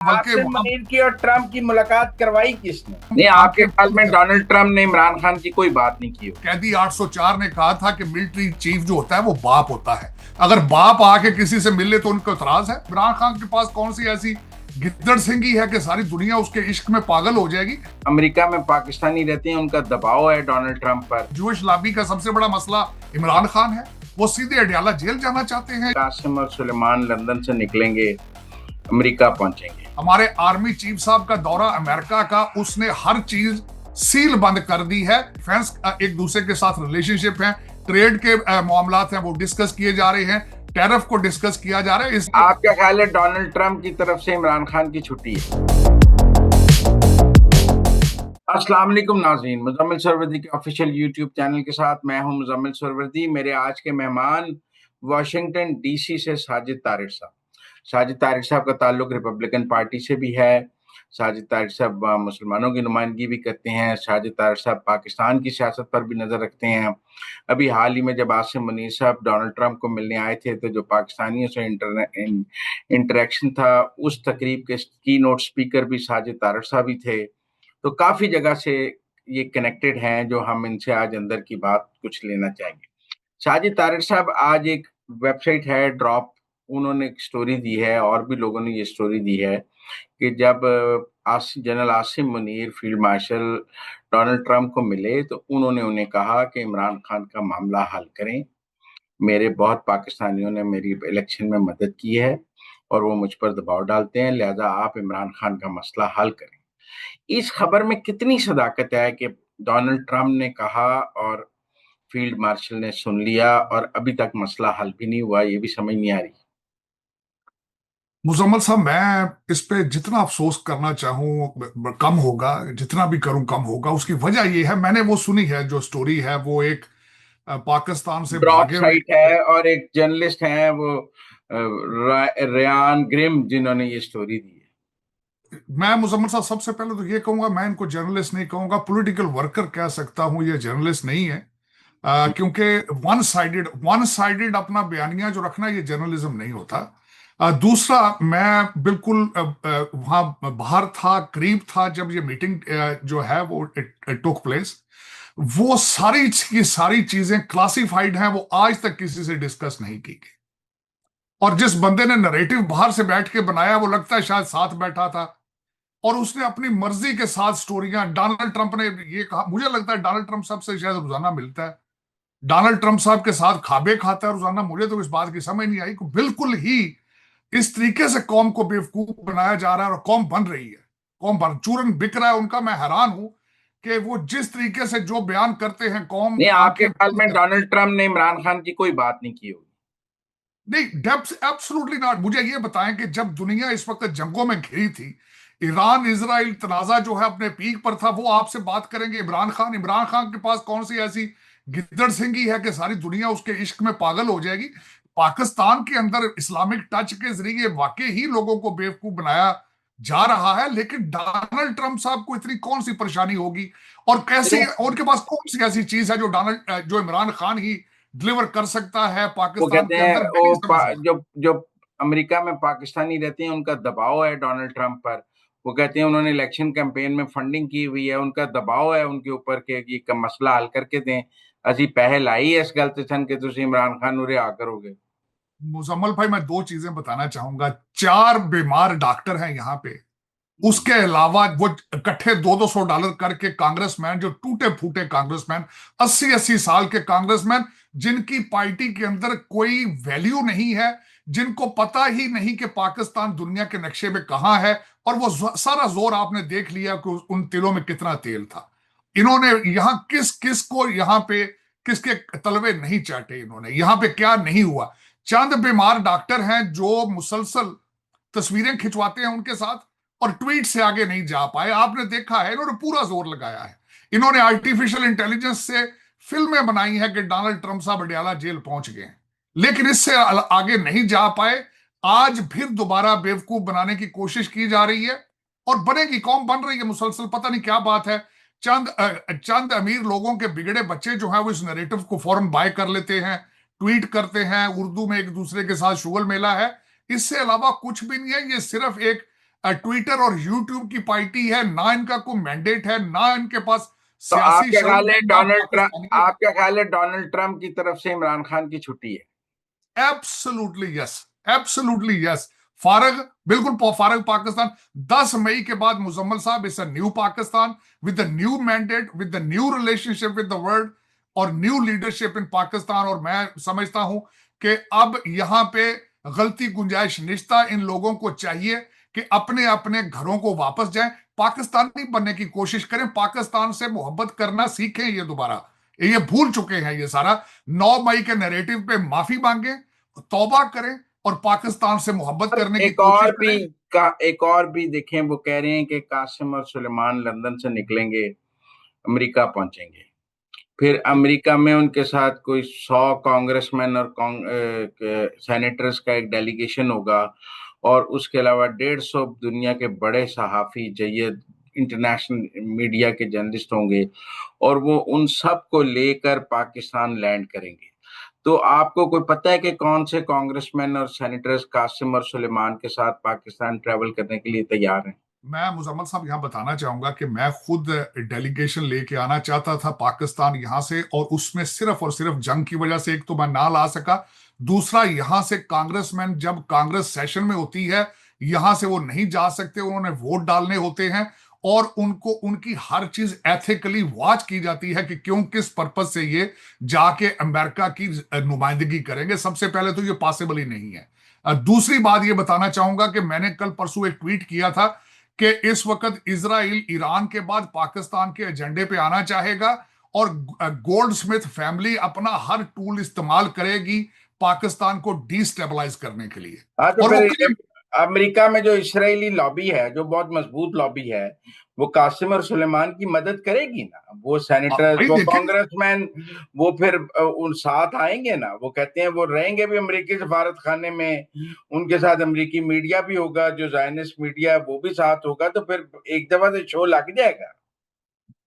बल्कि आसिम मुनीर की और ट्रंप की मुलाकात करवाई किसने? नहीं, आपके ख्याल में डोनाल्ड ट्रंप ने इमरान खान की कोई बात नहीं की हो? कैदी 804 ने कहा था कि मिलिट्री चीफ जो होता है वो बाप होता है। अगर बाप आके किसी से मिले तो उनको इतराज है। इमरान खान के पास कौन सी ऐसी गिद्दड़ सिंगी है कि सारी दुनिया उसके इश्क में पागल हो जाएगी। अमेरिका में पाकिस्तानी रहते हैं, उनका दबाव है डोनाल्ड ट्रंप पर। जूश लाबी का सबसे बड़ा मसला इमरान खान है। वो सीधे अडयाला जेल जाना चाहते हैं। कासिम और सुलेमान लंदन से निकलेंगे, अमेरिका पहुंचेंगे। हमारे आर्मी चीफ साहब का दौरा अमेरिका का, उसने हर चीज सील बंद कर दी है। डिफेंस एक दूसरे के साथ रिलेशनशिप है, ट्रेड के मामलात हैं वो डिस्कस किए जा रहे हैं, टैरिफ को डिस्कस किया जा रहा है। आपका ख्याल है डोनाल्ड ट्रंप की तरफ से इमरान खान की छुट्टी है? अस्सलाम वालेकुम नाज़रीन, मुज़म्मिल सरवरदी के ऑफिशियल यूट्यूब चैनल के साथ मैं हूं मुज़म्मिल सरवरदी। मेरे आज के मेहमान वाशिंगटन डीसी से साजिद तारिक साहब। साजिद तारिक साहब का ताल्लुक रिपब्लिकन पार्टी से भी है। साजिद तारिक साहब मुसलमानों की नुमाइंदगी भी करते हैं। साजिद तारिक साहब पाकिस्तान की सियासत पर भी नज़र रखते हैं। अभी हाल ही में जब आसिम मुनीर साहब डोनाल्ड ट्रंप को मिलने आए थे तो जो पाकिस्तानियों से इंटरेक्शन था, उस तकरीब के की नोट स्पीकर भी साजिद तारिक साहब ही थे। तो काफ़ी जगह से ये कनेक्टेड हैं, जो हम इनसे आज अंदर की बात कुछ लेना चाहेंगे। साजिद तारिक साहब, आज एक वेबसाइट है ड्रॉप, उन्होंने एक स्टोरी दी है और भी लोगों ने ये स्टोरी दी है कि जब general Asim Munir field marshal Donald Trump को मिले तो उन्होंने उन्हें कहा कि इमरान खान का मामला हल करें। मेरे बहुत पाकिस्तानियों ने मेरी इलेक्शन में मदद की है और वो मुझ पर दबाव डालते हैं, लिहाजा आप इमरान खान का मसला हल करें। इस खबर में कितनी सदाकत है कि डोनाल्ड ट्रंप ने कहा और फील्ड मार्शल ने सुन लिया और अभी तक मसला हल भी नहीं हुआ, ये भी समझ नहीं आ रही। मुजम्मल साहब, मैं इस पे जितना अफसोस करना चाहूँ कम होगा, जितना भी करूं कम होगा। उसकी वजह यह है, मैंने वो सुनी है जो स्टोरी है, वो एक पाकिस्तान से ड्रॉप भागे हुए। साइट है और एक जर्नलिस्ट हैं वो रयान ग्रिम, जिन्होंने ये स्टोरी दी है। मैं मुजम्मल साहब सबसे पहले तो ये कहूंगा, मैं इनको जर्नलिस्ट नहीं कहूंगा, पॉलिटिकल वर्कर कह सकता हूं, ये जर्नलिस्ट नहीं है। क्योंकि वन साइडेड अपना बयानिया जो रखना, ये जर्नलिज्म नहीं होता। दूसरा, मैं बिल्कुल वहां बाहर था, करीब था जब ये मीटिंग जो है वो टुक प्लेस। वो सारी की सारी चीजें क्लासिफाइड हैं, वो आज तक किसी से डिस्कस नहीं की गई। और जिस बंदे ने नरेटिव बाहर से बैठ के बनाया, वो लगता है शायद साथ बैठा था और उसने अपनी मर्जी के साथ स्टोरियां। डोनाल्ड ट्रंप ने ये कहा, मुझे लगता है डोनाल्ड ट्रंप साहब से शायद रोजाना मिलता है, डोनाल्ड ट्रंप साहब के साथ खाबे खाता है रोजाना। मुझे तो इस बात की समझ नहीं आई कि बिल्कुल ही इस तरीके से कौम को बेवकूफ बनाया जा रहा है और कौम बन रही है, कौम बन चूरन बिक रहा है उनका। मैं हैरान हूं कि वो जिस तरीके से जो बयान करते हैं, कौम नहीं, आपके आंखें ख्याल बंद में कर। डोनाल्ड ट्रंप ने इमरान खान की कोई बात नहीं की होगी? नहीं, डेप्थ एब्सोल्युटली नॉट। मुझे ये बताएं कि जब दुनिया इस वक्त जंगों में घिरी थी, ईरान इजराइल तनाजा जो है अपने पीक पर था, वो आपसे बात करेंगे इमरान खान के पास कौन सी ऐसी गिद्दड़ सिंगी है कि सारी दुनिया उसके इश्क में पागल हो जाएगी। पाकिस्तान के अंदर इस्लामिक टच के जरिए वाकई ही लोगों को बेवकूफ बनाया जा रहा है, लेकिन डोनाल्ड ट्रंप साहब को इतनी कौन सी परेशानी होगी और कैसी, उनके पास कौन सी ऐसी चीज है जो इमरान खान ही डिलीवर कर सकता है वो पाकिस्तान कहते के हैं अंदर। मैं नहीं समझ रहा। जो जो अमेरिका में पाकिस्तानी रहते हैं, उनका दबाव है डोनाल्ड ट्रंप पर। वो कहते हैं उन्होंने इलेक्शन कैंपेन में फंडिंग की हुई है, उनका दबाव है उनके ऊपर कि ये मसला हल करके दें। असी पैसे लाई इस गल ते सन कि तुसी इमरान खान उरे आ करोगे। मुजम्मल भाई, मैं दो चीजें बताना चाहूंगा। 4 बीमार डॉक्टर हैं यहाँ पे, उसके अलावा वो इकट्ठे $200 करके कांग्रेसमैन, जो टूटे फूटे कांग्रेसमैन, 80-80 साल के कांग्रेसमैन, जिनकी पार्टी के अंदर कोई वैल्यू नहीं है, जिनको पता ही नहीं कि पाकिस्तान दुनिया के नक्शे में कहां है। और वो सारा जोर आपने देख लिया कि उन तिलों में कितना तेल था। इन्होंने यहां किस किस को यहां पे किसके तलवे नहीं चाटे, इन्होंने यहां पे क्या नहीं हुआ। चंद बीमार डॉक्टर हैं जो मुसलसल तस्वीरें खिंचवाते हैं उनके साथ और ट्वीट से आगे नहीं जा पाए। आपने देखा है, इन्होंने पूरा जोर लगाया है। इन्होंने आर्टिफिशियल इंटेलिजेंस से फिल्में बनाई हैं कि डोनाल्ड ट्रंप साहब अडयाला जेल पहुंच गए, लेकिन इससे आगे नहीं जा पाए। आज फिर दोबारा बेवकूफ बनाने की कोशिश की जा रही है और बनेगी, कौम बन रही है मुसलसल। पता नहीं क्या बात है। चंद अमीर लोगों के बिगड़े बच्चे जो हैं वो इस नैरेटिव को फौरन बाय कर लेते हैं, ट्वीट करते हैं, उर्दू में एक दूसरे के साथ शुगल मेला है। इससे अलावा कुछ भी नहीं है। ये सिर्फ एक ट्विटर और यूट्यूब की पार्टी है, ना इनका कोई मैंडेट है, ना इनके पास तो सियासी शऊर है, ना पाकिस्तानी। आपका ख्याल है डोनाल्ड ट्रंप की तरफ से इमरान खान की छुट्टी है? Absolutely yes, absolutely yes. फारग, बिल्कुल फारग पाकिस्तान। 10 मई के बाद मुजम्मल साहब, it's a new Pakistan with the new mandate, with the new relationship with the world और न्यू लीडरशिप इन पाकिस्तान। और मैं समझता हूं कि अब यहां पे गलती गुंजाइश निश्ता इन लोगों को चाहिए कि अपने अपने घरों को वापस जाएं, पाकिस्तानी बनने की कोशिश करें, पाकिस्तान से मोहब्बत करना सीखें। ये दोबारा ये भूल चुके हैं ये सारा। 9 मई के नैरेटिव पे माफी मांगे, तौबा करें और पाकिस्तान से मोहब्बत और करने की कोशिश करें। एक और भी देखें, वो कह रहे हैं कि कासिम और सुलेमान लंदन से निकलेंगे, अमेरिका पहुंचेंगे, फिर अमेरिका में उनके साथ कोई 100 कांग्रेसमैन और सेनेटर्स का एक डेलीगेशन होगा, और उसके अलावा 150 दुनिया के बड़े सहाफी जय्यद इंटरनेशनल मीडिया के जर्नलिस्ट होंगे, और वो उन सब को लेकर पाकिस्तान लैंड करेंगे। तो आपको कोई पता है कि कौन से कांग्रेसमैन और सेनेटर्स कासिम और सुलेमान के साथ पाकिस्तान ट्रैवल करने के लिए तैयार हैं? मैं मुजम्मल साहब यहां बताना चाहूंगा कि मैं खुद डेलीगेशन लेके आना चाहता था पाकिस्तान यहां से, और उसमें सिर्फ और सिर्फ जंग की वजह से एक तो मैं ना ला सका, दूसरा यहां से कांग्रेसमैन जब कांग्रेस सेशन में होती है यहां से वो नहीं जा सकते, उन्होंने वोट डालने होते हैं, और उनको उनकी हर चीज एथिकली वॉच की जाती है कि क्यों, किस पर्पज से ये जाके अमेरिका की नुमाइंदगी करेंगे। सबसे पहले तो ये पॉसिबल ही नहीं है। दूसरी बात ये बताना चाहूंगा कि मैंने कल परसों एक ट्वीट किया था कि इस वक्त इजराइल ईरान के बाद पाकिस्तान के एजेंडे पे आना चाहेगा, और गोल्ड स्मिथ फैमिली अपना हर टूल इस्तेमाल करेगी पाकिस्तान को डिस्टेबलाइज करने के लिए। हाँ, तो और वो फिर अमेरिका में जो इजरायली लॉबी है, जो बहुत मजबूत लॉबी है, वो कासिम और सुलेमान की मदद करेगी ना। वो सेनेटर, भाई वो देखें, कांग्रेसमैन, वो फिर उन साथ आएंगे ना। वो कहते हैं वो रहेंगे भी अमेरिकी सफारत खाने में, उनके साथ अमेरिकी मीडिया भी होगा, जो जायनिस्ट मीडिया है वो भी साथ होगा, तो फिर एक दफा से शो लग जाएगा।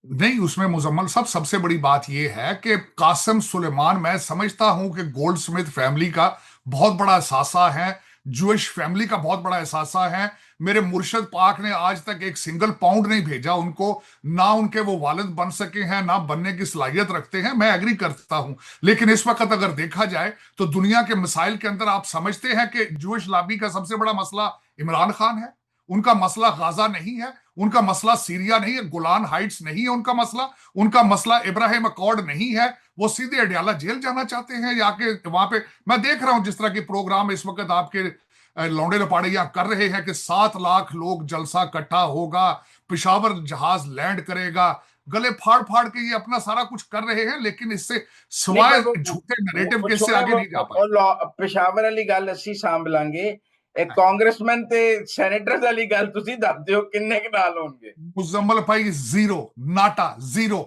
नहीं, उसमें मुजम्मल साहब सबसे बड़ी बात यह है कि कासिम सुलेमान, मैं समझता हूं कि गोल्ड स्मिथ फैमिली का बहुत बड़ा असासा है, जूश फैमिली का बहुत बड़ा असासा है। मेरे मुर्शद पाक ने आज तक एक सिंगल पाउंड नहीं भेजा उनको, ना उनके वो वालिद बन सके हैं, ना बनने की सलाहियत रखते हैं, मैं एग्री करता हूं। लेकिन इस वक्त अगर देखा जाए तो दुनिया के मिसाइल के अंदर आप समझते हैं कि जूश लॉबी का सबसे बड़ा मसला इमरान खान है, उनका मसला गाजा नहीं है, उनका मसला सीरिया नहीं है, गोलान हाइट्स नहीं है उनका मसला इब्राहिम अकॉर्ड नहीं है। वो सीधे अडयाला जेल जाना चाहते हैं, या के वहां पे मैं देख रहा हूं जिस तरह के प्रोग्राम इस वक्त आपके लौंडे लपाड़े यहाँ कर रहे हैं कि 7 लाख लोग जलसा इकट्ठा होगा, पिशावर जहाज लैंड करेगा, गले फाड़ फाड़ के ये अपना सारा कुछ कर रहे हैं, लेकिन इससे नहीं, सिवाय पर झूठे नैरेटिव वो के इससे छोड़ा, आगे नहीं जा पाए। पेशावर वाली गल असी सांभ लांगे। एक कांग्रेसमैन ते सैनेटर्स वाली गल तुसी दस दियो, किन्ने के नाल होणगे? मुजम्मल भाई जीरो, नाटा जीरो।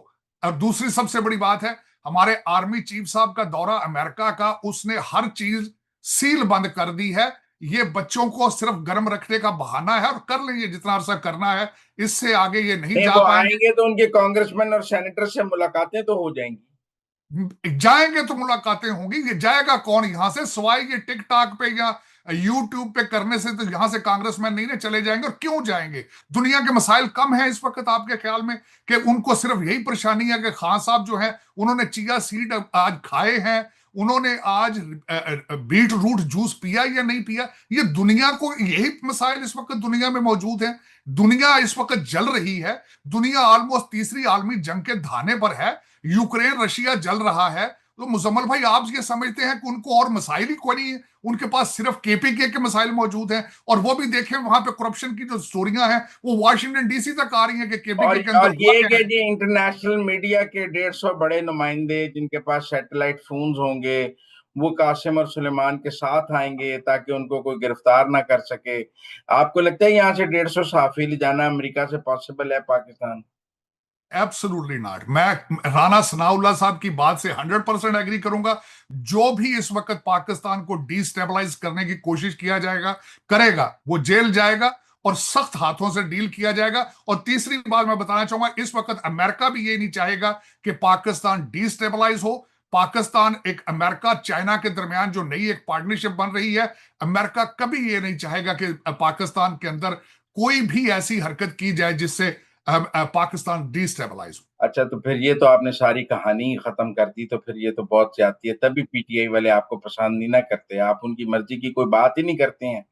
और दूसरी सबसे बड़ी बात है, हमारे आर्मी चीफ साहब का दौरा अमेरिका का, उसने हर चीज सील बंद कर दी है। ये बच्चों को सिर्फ गर्म रखने का बहाना है, और कर लेंगे जितना अरसा करना है, इससे आगे ये नहीं नहीं, जा वो पाएंगे। आएंगे तो उनके कांग्रेसमैन और सेनेटर से मुलाकातें तो हो जाएंगी। जाएंगे तो मुलाकातें होंगी, ये जाएगा कौन यहां से सिवाय ये टिकटॉक पे या यूट्यूब पे करने से? तो यहां से कांग्रेसमैन नहीं ना चले जाएंगे, और क्यों जाएंगे? दुनिया के मसाइल कम है इस वक्त आपके ख्याल में कि उनको सिर्फ यही परेशानी है कि खान साहब जो है उन्होंने चिया सीड आज खाए हैं, उन्होंने आज बीट रूट जूस पिया या नहीं पिया? ये दुनिया को यही मसाइल इस वक्त दुनिया में मौजूद हैं। दुनिया इस वक्त जल रही है, दुनिया ऑलमोस्ट तीसरी आलमी जंग के धाने पर है, यूक्रेन रशिया जल रहा है। तो मुजम्मल भाई आप ये समझते हैं कि उनको और मसाइल ही कोई नहीं है? उनके पास सिर्फ केपीके के मसाइल मौजूद हैं, और वो भी देखें वहां पे करप्शन की जो स्टोरियां हैं वो वॉशिंगटन डीसी तक आ रही हैं कि केपीके के अंदर और हुआ ये क्या कि है। जी इंटरनेशनल मीडिया के 150 बड़े नुमाइंदे जिनके पास सैटेलाइट फोन्स होंगे, वो कासिम और सुलेमान के साथ आएंगे ताकि उनको कोई गिरफ्तार ना कर सके। आपको लगता है यहाँ से 150 सहाफी ले जाना अमेरिका से पॉसिबल है पाकिस्तान? Absolutely not. मैं राना सनाउल्लाह साहब की बात से 100% एग्री करूंगा। जो भी इस वक्त पाकिस्तान को डिस्टेबलाइज करने की कोशिश किया जाएगा, करेगा, वो जेल जाएगा और सख्त हाथों से डील किया जाएगा। और तीसरी बात मैं बताना चाहूंगा, इस वक्त अमेरिका भी ये नहीं चाहेगा कि पाकिस्तान डिस्टेबलाइज हो। पाकिस्तान एक अमेरिका चाइना के दरमियान जो नई एक पार्टनरशिप बन रही है, अमेरिका कभी ये नहीं चाहेगा कि पाकिस्तान के अंदर कोई भी ऐसी हरकत की जाए जिससे पाकिस्तान डिस्टेबलाइज हो। अच्छा, तो फिर ये तो आपने सारी कहानी ही खत्म कर दी, तो फिर ये तो बहुत ज्यादती है। तभी पीटीआई वाले आपको पसंद नहीं ना करते, आप उनकी मर्जी की कोई बात ही नहीं करते हैं,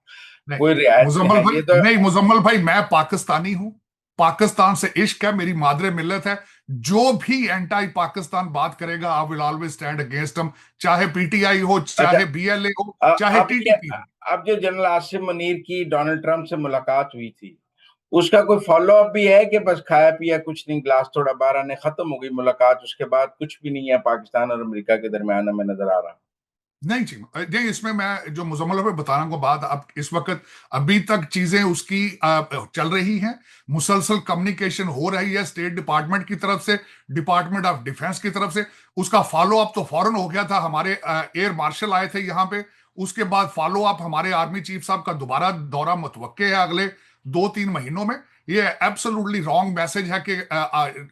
नहीं कोई रियायत में मुजम्मल है भाई, ये तो। नहीं मुजम्मल भाई, मैं पाकिस्तानी हूं, पाकिस्तान से इश्क है, मेरी मादरे मिल्लत है। जो भी एंटी पाकिस्तान बात करेगा, I will always stand against him, चाहे पीटीआई हो, अच्छा, चाहे बीएलए हो, चाहे अब ये, टीटीपी हो। अब जो जनरल आसिम मुनीर की डोनाल्ड ट्रंप से मुलाकात हुई थी, उसका कोई फॉलो अप भी है कि बस खाया पिया कुछ नहीं, ग्लास थोड़ा बारह ने खत्म हो गई मुलाकात, उसके बाद कुछ भी नहीं है पाकिस्तान और अमेरिका के दरमियान हमें नजर आ रहा? नहीं जी, नहीं, इसमें मैं जो मुजम्मल भाई बताना को बात, अब इस वक्त अभी तक चीजें उसकी चल रही हैं, मुसलसल कम्युनिकेशन हो रही है स्टेट डिपार्टमेंट की तरफ से, डिपार्टमेंट ऑफ डिफेंस की तरफ से। उसका फॉलो अप तो फौरन हो गया था, हमारे एयर मार्शल आए थे यहाँ पे, उसके बाद फॉलो अप हमारे आर्मी चीफ साहब का दोबारा दौरा मुतवक्के है अगले 2-3 महीनों में। ये एब्सोल्युटली रॉन्ग मैसेज है कि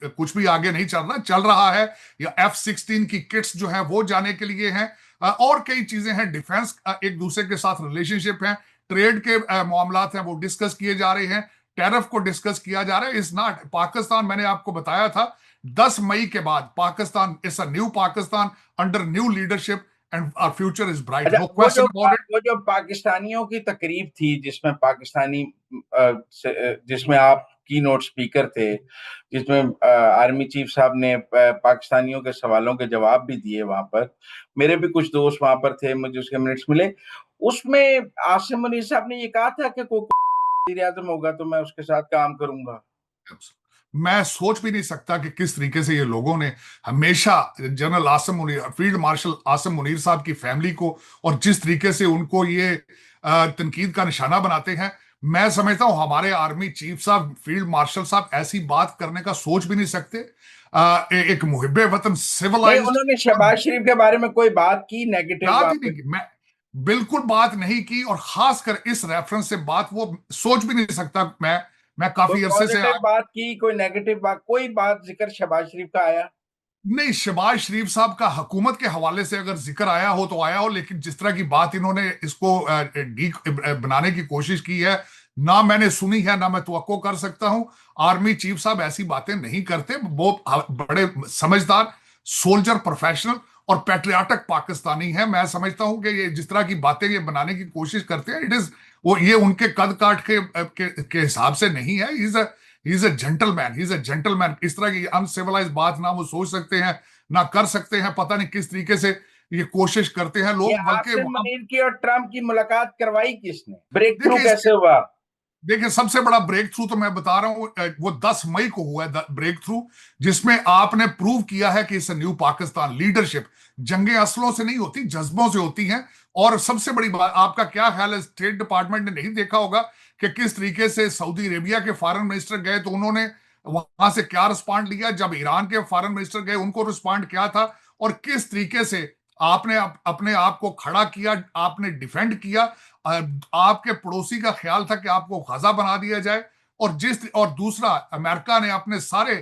कुछ भी आगे नहीं चल रहा है। या F-16 की किट्स जो है वो जाने के लिए हैं, और कई चीजें हैं, डिफेंस एक दूसरे के साथ रिलेशनशिप है, ट्रेड के मामलात हैं वो डिस्कस किए जा रहे हैं, टैरिफ को डिस्कस किया जा रहा है। इज नॉट पाकिस्तान, मैंने आपको बताया था 10 मई के बाद Pakistan is a new Pakistan under new leadership and our future is bright, अच्छा, नो क्वेश्चन अबाउट इट। वो जो पाकिस्तानियों की तकरीब थी, जिसमें पाकिस्तानी जिसमें आप की नोट स्पीकर थे, जिसमें आर्मी चीफ साहब ने पाकिस्तानियों के सवालों के जवाब भी दिए वहां पर, मेरे भी कुछ दोस्त वहां पर थे, मुझे उसके मिनट्स मिले। उसमें आसिम मुनीर साहब ने ये कहा था कि कोई वज़ीर आज़म होगा तो मैं उसके साथ काम करूंगा। मैं सोच भी नहीं सकता कि किस तरीके से ये लोगों ने हमेशा general Asim Munir, field marshal Asim Munir साहब की फैमिली को, और जिस तरीके से उनको ये तनकीद का निशाना बनाते हैं, मैं समझता हूं हमारे आर्मी चीफ साहब, फील्ड मार्शल साहब ऐसी बात करने का सोच भी नहीं सकते। एक मुहिब्बे वतन, नहीं, सिविलाइज्ड, उन्होंने और शहबाज शरीफ के बारे में कोई बात की नेगेटिव याद वहां ही नहीं पे? की, मैं बिल्कुल बात नहीं की, और खासकर इस रेफरेंस से बात वो सोच भी नहीं सकता। मैं कोई काफी अरसे से, पॉजिटिव बात की, कोई नेगेटिव बात, कोई बात जिक्र शहबाज शरीफ का आया? नहीं, शहबाज शरीफ साहब का हुकूमत के हवाले से अगर जिक्र आया हो तो आया हो, लेकिन जिस तरह की बात इन्होंने इसको बनाने की कोशिश की है, ना मैंने सुनी है, ना मैं तवक्को कर सकता हूं। आर्मी चीफ साहब ऐसी बातें नहीं करते, वो बड़े समझदार, सोल्जर, प्रोफेशनल और पैट्रियाटिक पाकिस्तानी है। मैं समझता हूं कि ये जिस तरह की बातें ये बनाने की कोशिश करते हैं, इट इज, वो ये उनके कद काट के हिसाब से नहीं है। He is a gentleman, he is a gentleman. इस तरह की अनसिविलाइज बात ना वो सोच सकते हैं, ना कर सकते हैं। पता नहीं किस तरीके से ये कोशिश करते हैं ये लोग, बल्कि आसिम वहां, मुनीर की और ट्रंप की मुलाकात करवाई किसने? ब्रेक थ्रू देखिए कैसे हुआ? देखिए सबसे बड़ा ब्रेक थ्रू तो मैं बता रहा हूं, वो 10 मई को हुआ है ब्रेक थ्रू, जिसमें आपने प्रूव किया है कि इस न्यू पाकिस्तान लीडरशिप जंगे असलों से नहीं होती, जज्बों से होती हैं। और सबसे बड़ी बात, आपका क्या ख्याल है, स्टेट डिपार्टमेंट ने नहीं देखा होगा कि किस तरीके से सऊदी अरेबिया के फॉरेन मिनिस्टर गए तो उन्होंने वहां से क्या रिस्पॉन्ड लिया, जब ईरान के फॉरेन मिनिस्टर गए उनको रिस्पॉन्ड क्या था, और किस तरीके से आपने अपने आप को खड़ा किया, आपने डिफेंड किया। आपके पड़ोसी का ख्याल था कि आपको खजा बना दिया जाए, और दूसरा, अमेरिका ने अपने सारे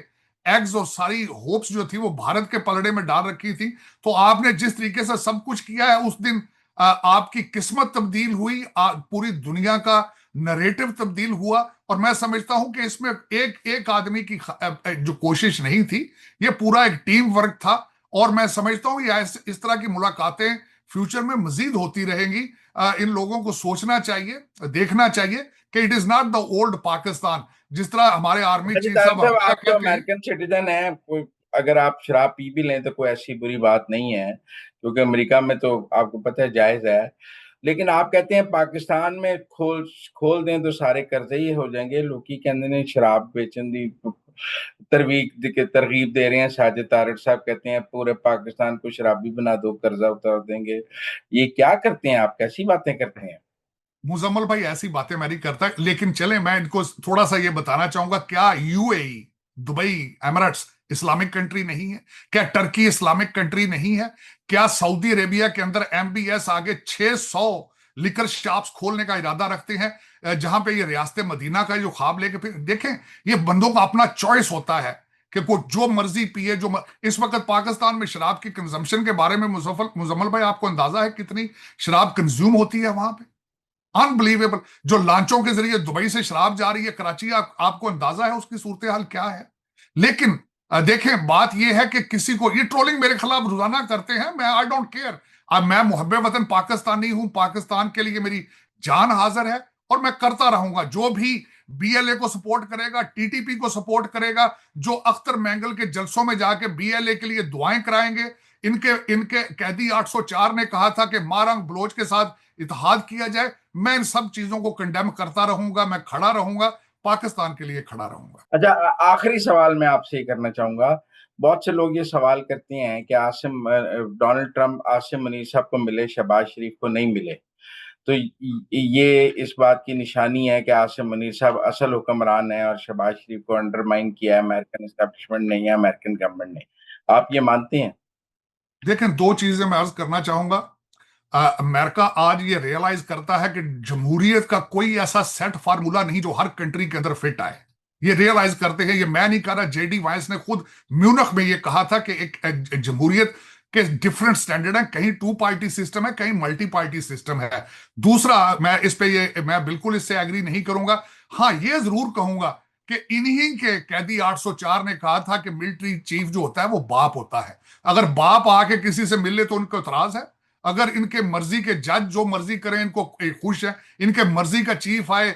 एग्स और सारी होप्स जो थी वो भारत के पलड़े में डाल रखी थी। तो आपने जिस तरीके से सब कुछ किया है, उस दिन आपकी किस्मत तब्दील हुई, पूरी दुनिया का नरेटिव तब्दील हुआ। और मैं समझता हूं कि इसमें एक एक आदमी की जो कोशिश नहीं थी, ये पूरा एक टीम वर्क था। और मैं समझता हूं ये इस तरह की मुलाकातें फ्यूचर में मजीद होती रहेंगी। इन लोगों को सोचना चाहिए, देखना चाहिए कि it is not the old Pakistan, जिस तरह हमारे आर्मी अच्छा जी, चीफ तारिक साहब साहब, हमेशा आप तो कहते हैं। अमेरिकन सिटीजन हैं, कोई अगर आप शराब पी भी लें तो कोई ऐसी बुरी बात नहीं है, क्योंकि अमेरिका में तो आपको पता है जायज है। लेकिन आप कहते हैं पाकिस्तान में खोल खोल दें तो सारे कर्जे ही हो जाएंगे। लोग की कहते ने शराब बेचन दी तरगीब दे रहे हैं। साजिद तारिक साहब कहते हैं पूरे पाकिस्तान को शराबी बना दो, कर्जा उतार देंगे। ये क्या करते हैं आप, कैसी बातें करते हैं? मुजम्मल भाई ऐसी बातें मैं नहीं करता, लेकिन चले मैं इनको थोड़ा सा ये बताना चाहूंगा, क्या UAE, Dubai, Emirates Islamic country नहीं है? क्या टर्की इस्लामिक कंट्री नहीं है? क्या सऊदी अरेबिया के अंदर एमबीएस आगे 600 लिकर शॉप्स खोलने का इरादा रखते हैं, जहां पे ये रियासत मदीना का जो ख्वाब लेके, फिर देखें, ये बंदों का अपना चॉइस होता है कि कोई जो मर्जी पिए, इस वक्त पाकिस्तान में शराब की कंजम्पशन के बारे में मुजम्मल भाई आपको अंदाजा है कितनी शराब कंज्यूम होती है वहां पे? अनबिलीवेबल। जो लांचों के जरिए दुबई से शराब जा रही है कराची, आपको अंदाजा है उसकी सूरत हाल क्या है। लेकिन देखें, बात यह है कि किसी को ये ट्रोलिंग मेरे खिलाफ रोजाना करते हैं, मैं आई डोंट केयर। अब मैं मुहब्बे वतन पाकिस्तानी हूं, पाकिस्तान के लिए मेरी जान हाजिर है और मैं करता रहूंगा। जो भी बीएलए को सपोर्ट करेगा, टीटीपी को सपोर्ट करेगा, जो अख्तर मैंगल के जलसों में जाके बीएलए के लिए दुआएं कराएंगे, इनके इनके कैदी 804 ने कहा था कि मारंग बलोच के साथ इत्तेहाद किया जाए, मैं इन सब चीजों को कंडेम करता रहूंगा, मैं खड़ा रहूंगा, पाकिस्तान के लिए खड़ा रहूंगा। अच्छा, आखिरी सवाल मैं आपसे ये करना चाहूंगा। बहुत से लोग ये सवाल करते हैं कि डोनाल्ड ट्रंप आसिम मुनीर साहब को मिले, शहबाज शरीफ को नहीं मिले, तो ये इस बात की निशानी है कि आसिम मुनीर साहब असल हुक्मरान है और शहबाज शरीफ को अंडरमाइन किया है अमेरिकन एस्टेब्लिशमेंट ने या अमेरिकन गवर्नमेंट ने। आप ये मानते हैं? देखें, दो चीजें मैं अर्ज करना चाहूंगा। अमेरिका आज ये रियलाइज करता है कि जमहूरियत का कोई ऐसा सेट फार्मूला नहीं जो हर कंट्री के अंदर फिट आए। ये रियलाइज करते हैं। ये मैं नहीं कह रहा, जेडी वाइस ने खुद म्यूनिख में ये कहा था कि एक जमहूरियत के डिफरेंट स्टैंडर्ड हैं, कहीं 2 पार्टी सिस्टम है, कहीं मल्टी पार्टी सिस्टम है। दूसरा, मैं बिल्कुल इससे एग्री नहीं करूंगा। हाँ, ये जरूर कहूंगा कि इन्हीं के कैदी 804 ने कहा था कि मिलिट्री चीफ जो होता है वो बाप होता है। अगर बाप आके किसी से मिले तो उनको इतराज है। अगर इनके मर्जी के जज जो मर्जी करें, इनको खुश है, इनके मर्जी का चीफ आए,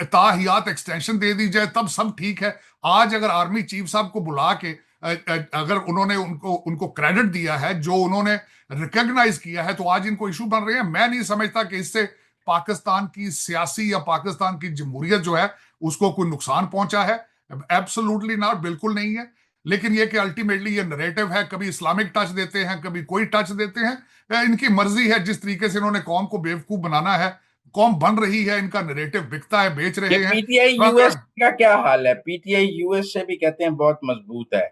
ताहियात एक्सटेंशन दे दी जाए, तब सब ठीक है। आज अगर आर्मी चीफ साहब को बुला के अगर उन्होंने उनको क्रेडिट दिया है, जो उन्होंने रिकॉग्नाइज किया है, तो आज इनको इशू बन रहे हैं। मैं नहीं समझता कि इससे पाकिस्तान की सियासी या पाकिस्तान की जमहूरियत जो है उसको कोई नुकसान पहुंचा है। एब्सोल्युटली नॉट, बिल्कुल नहीं है। लेकिन ये कि अल्टीमेटली ये नरेटिव है, कभी इस्लामिक टच देते हैं, कभी कोई टच देते हैं। इनकी मर्जी है, जिस तरीके से इन्होंने कौम को बेवकूफ बनाना है, कौम बन रही है, इनका नरेटिव बिकता है, बेच रहे हैं। पीटीआई यूएस का क्या हाल है? पीटीआई यूएस से भी कहते हैं बहुत मजबूत है।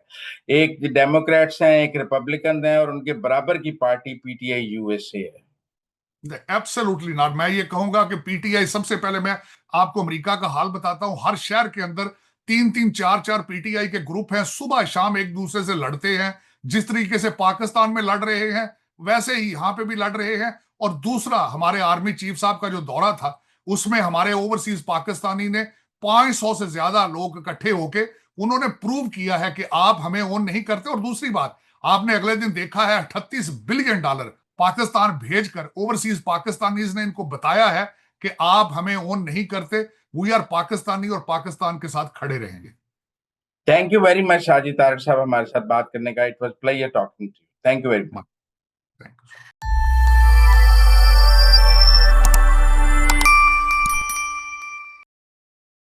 एक डेमोक्रेट्स हैं, एक रिपब्लिकन हैं, और उनके बराबर की पार्टी पीटीआई यूएस से है। Absolutely not. मैं ये कहूंगा कि पीटीआई, सबसे पहले मैं आपको अमेरिका का हाल बताता हूं। हर शहर के अंदर 3-3, 4-4 पीटीआई के ग्रुप हैं, सुबह शाम एक दूसरे से लड़ते हैं। जिस तरीके से पाकिस्तान में लड़ रहे हैं वैसे ही यहां पे भी लड़ रहे हैं। और दूसरा, हमारे आर्मी चीफ साहब का जो दौरा था उसमें हमारे ओवरसीज पाकिस्तानी ने 500 से ज्यादा लोग इकट्ठे होके उन्होंने प्रूव किया है कि आप हमें ओन नहीं करते। और दूसरी बात, आपने अगले दिन देखा है $38 बिलियन पाकिस्तान भेजकर ओवरसीज पाकिस्तानीज ने इनको बताया है कि आप हमें ओन नहीं करते, वी आर पाकिस्तानी और पाकिस्तान के साथ खड़े रहेंगे। Thank you very much Sajid Tariq साहब, हमारे साथ बात करने का। It was pleasure talking to you. Thank you very much. Thank you.